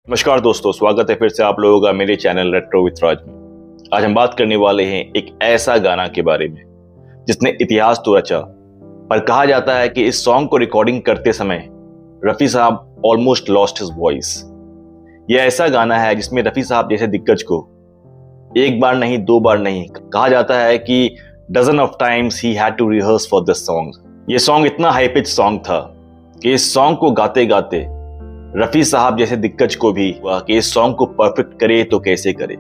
नमस्कार दोस्तों, स्वागत है फिर से आप लोगों का मेरे चैनल रेट्रो विथ राज में। आज हम बात करने वाले हैं एक ऐसा गाना के बारे में जिसने इतिहास तो रचा, पर कहा जाता है कि इस सॉन्ग को रिकॉर्डिंग करते समय रफी साहब ऑलमोस्ट लॉस्ट हिज वॉइस। यह ऐसा गाना है जिसमें रफी साहब जैसे दिग्गज को एक बार नहीं, दो बार नहीं, कहा जाता है कि dozen of times he had to rehearse for this song. यह सॉन्ग इतना हाई पिच सॉन्ग था कि इस सॉन्ग को गाते गाते रफी साहब जैसे दिग्गज को भी हुआ कि इस सॉन्ग को परफेक्ट करे तो कैसे करे।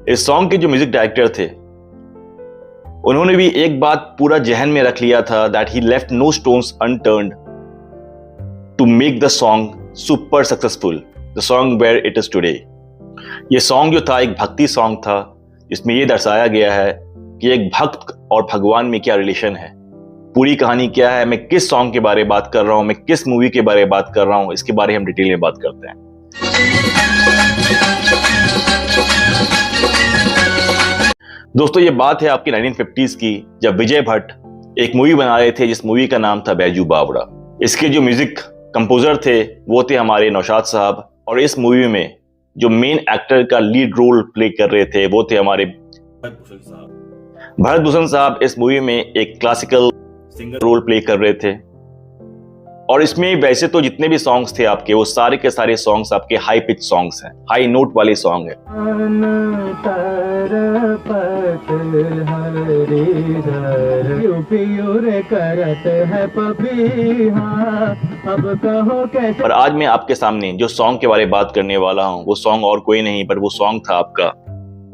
इस सॉन्ग के जो म्यूजिक डायरेक्टर थे उन्होंने भी एक बात पूरा जहन में रख लिया था, that he left no stones unturned to make the song super successful, the song where it is today. ये सॉन्ग जो था एक भक्ति सॉन्ग था जिसमें यह दर्शाया गया है कि एक भक्त और भगवान में क्या रिलेशन है, पूरी कहानी क्या है, मैं किस सॉन्ग के बारे में बात कर रहा हूं, मैं किस मूवी के बारे में बात कर रहा हूं, इसके बारे में हम डिटेल में बात करते हैं। दोस्तों ये बात है आपकी 1950s की, जब विजय भट्ट एक मूवी बना रहे थे जिस मूवी का नाम था बैजू बावड़ा। इसके जो म्यूजिक कंपोजर थे वो थे हमारे नौशाद साहब, और इस मूवी में जो मेन एक्टर का लीड रोल प्ले कर रहे थे वो थे हमारे भरत भूषण साहब। इस मूवी में एक क्लासिकल सिंगर रोल प्ले कर रहे थे, और इसमें वैसे तो जितने भी सॉन्ग्स थे आपके वो सारे के सारे सॉन्ग्स आपके हाई पिच सॉन्ग्स हैं, हाई नोट वाले सॉन्ग हैं। और आज मैं आपके सामने जो सॉन्ग के बारे में बात करने वाला हूं वो सॉन्ग और कोई नहीं पर वो सॉन्ग था आपका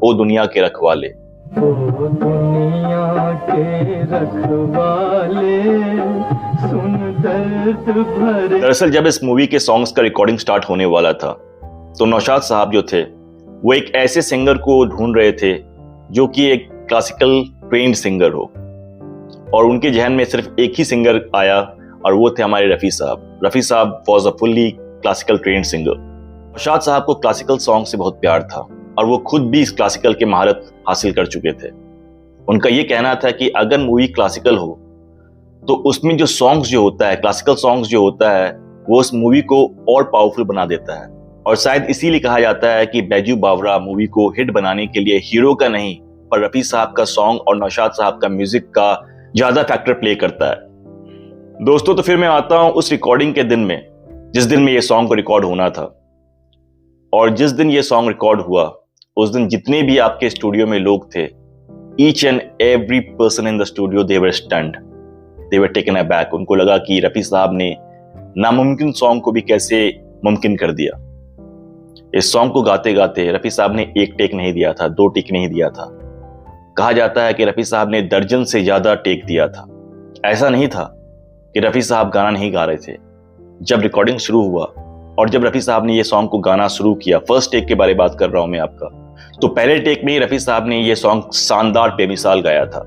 ओ दुनिया के रखवाले। दुनिया के रखवाले सुन दर्द भरे। दरअसल जब इस मूवी के सॉन्ग्स का रिकॉर्डिंग स्टार्ट होने वाला था तो नौशाद साहब जो थे वो एक ऐसे सिंगर को ढूंढ रहे थे जो कि एक क्लासिकल ट्रेन्ड सिंगर हो, और उनके जहन में सिर्फ एक ही सिंगर आया और वो थे हमारे रफी साहब। रफी साहब was a fully classical trained singer. Naushad साहब को क्लासिकल सॉन्ग से बहुत प्यार था और वो खुद भी इस क्लासिकल के महारत हासिल कर चुके थे। उनका ये कहना था कि अगर मूवी क्लासिकल हो तो उसमें जो सॉन्ग्स जो होता है, क्लासिकल सॉन्ग्स जो होता है, वो उस मूवी को और पावरफुल बना देता है। और शायद इसीलिए कहा जाता है कि बैजू बावरा मूवी को हिट बनाने के लिए हीरो का नहीं पर रफी साहब का सॉन्ग और नौशाद साहब का म्यूजिक का ज्यादा फैक्टर प्ले करता है। दोस्तों तो फिर मैं आता हूं उस रिकॉर्डिंग के दिन में जिस दिन में ये सॉन्ग को रिकॉर्ड होना था, और जिस दिन ये सॉन्ग रिकॉर्ड हुआ उस दिन जितने भी आपके स्टूडियो में लोग थे, each and every person in the studio they were stunned, they were taken aback. उनको लगा कि रफी साहब ने नामुमकिन सॉन्ग को भी कैसे मुमकिन कर दिया। इस सॉन्ग को गाते गाते रफी साहब ने एक टेक नहीं दिया था, दो टेक नहीं दिया था, कहा जाता है कि रफी साहब ने दर्जन से ज्यादा टेक दिया था। ऐसा नहीं था कि रफी साहब गाना नहीं गा रहे थे। जब रिकॉर्डिंग शुरू हुआ और जब रफी साहब ने ये सॉन्ग को गाना शुरू किया, फर्स्ट टेक के बारे में बात कर रहा हूं मैं आपका, तो पहले टेक में ही रफी साहब ने ये सॉन्ग शानदार बेमिसाल गाया था।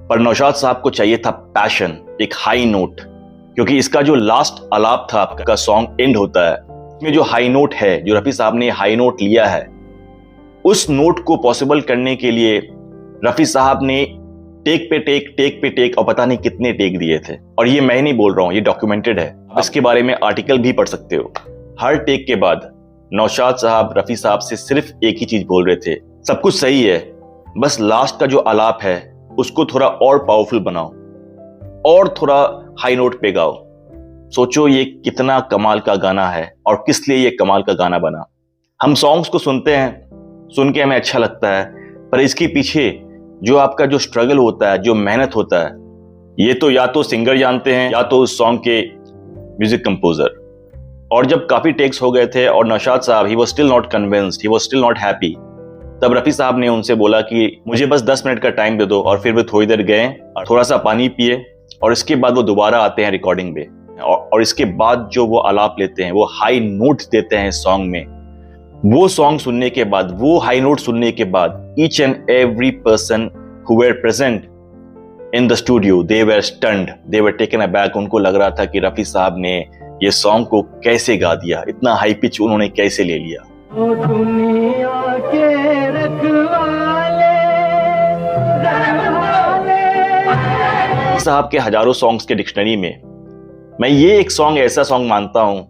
पर नौशाद साहब को चाहिए था पैशन, एक हाई नोट, क्योंकि इसका जो लास्ट आलाप था आपका सॉन्ग एंड होता है, इसमें जो हाई नोट है, जो रफी साहब ने हाई नोट लिया है, उस नोट को पॉसिबल करने के लिए रफी साहब ने टेक पे टेक और पता नहीं कितने टेक दिए थे। और ये मैं नहीं बोल रहा हूं, ये डॉक्यूमेंटेड है, आप इसके बारे में आर्टिकल भी पढ़ सकते हो। हर टेक के बाद नौशाद साहब रफी साहब से सिर्फ एक ही चीज बोल रहे थे, सब कुछ सही है, बस लास्ट का जो आलाप है उसको थोड़ा और पावरफुल बनाओ और थोड़ा हाई नोट पे गाओ। सोचो ये कितना कमाल का गाना है और किस लिए ये कमाल का गाना बना। हम सॉन्ग्स को सुनते हैं, सुन के हमें अच्छा लगता है, पर इसके पीछे जो आपका जो स्ट्रगल होता है, जो मेहनत होता है, ये तो या तो सिंगर जानते हैं या तो उस सॉन्ग के म्यूजिक कंपोजर। और जब काफी टेक्स हो गए थे और नौशाद साहब he was still not convinced, he was still not happy, तब रफी साहब ने उनसे बोला कि मुझे बस 10 मिनट का टाइम दे दो। और फिर वो थोड़ी देर गए और थोड़ा सा पानी पिए, और इसके बाद वो दोबारा आते हैं रिकॉर्डिंग पे, और इसके बाद जो वो आलाप लेते हैं, वो हाई नोट देते हैं सॉन्ग में। वो सॉन्ग सुनने के बाद, वो हाई नोट सुनने के बाद, each and every person who were present in the studio they were stunned, they were taken aback. उनको लग रहा था कि रफी साहब ने ये सॉन्ग को कैसे गा दिया, इतना हाई पिच उन्होंने कैसे ले लिया। ओ दुनिया के रखवाले साहब के हजारों सॉन्ग्स के डिक्शनरी में मैं ये एक सॉन्ग ऐसा सॉन्ग मानता हूं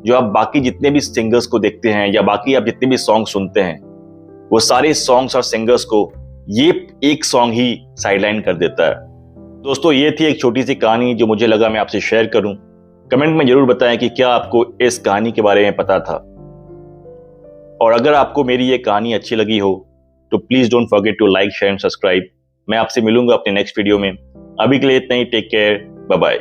जो आप बाकी जितने भी सिंगर्स को देखते हैं या बाकी आप जितने भी सॉन्ग सुनते हैं, वो सारे सॉन्ग्स और सिंगर्स को ये एक सॉन्ग ही साइडलाइन कर देता है। दोस्तों, ये थी एक छोटी सी कहानी जो मुझे लगा मैं आपसे शेयर करूं। कमेंट में जरूर बताएं कि क्या आपको इस कहानी के बारे में पता था, और अगर आपको मेरी ये कहानी अच्छी लगी हो तो please don't forget to like, share and subscribe. मैं आपसे मिलूंगा अपने नेक्स्ट वीडियो में। अभी के लिए इतना ही। Take care, bye bye.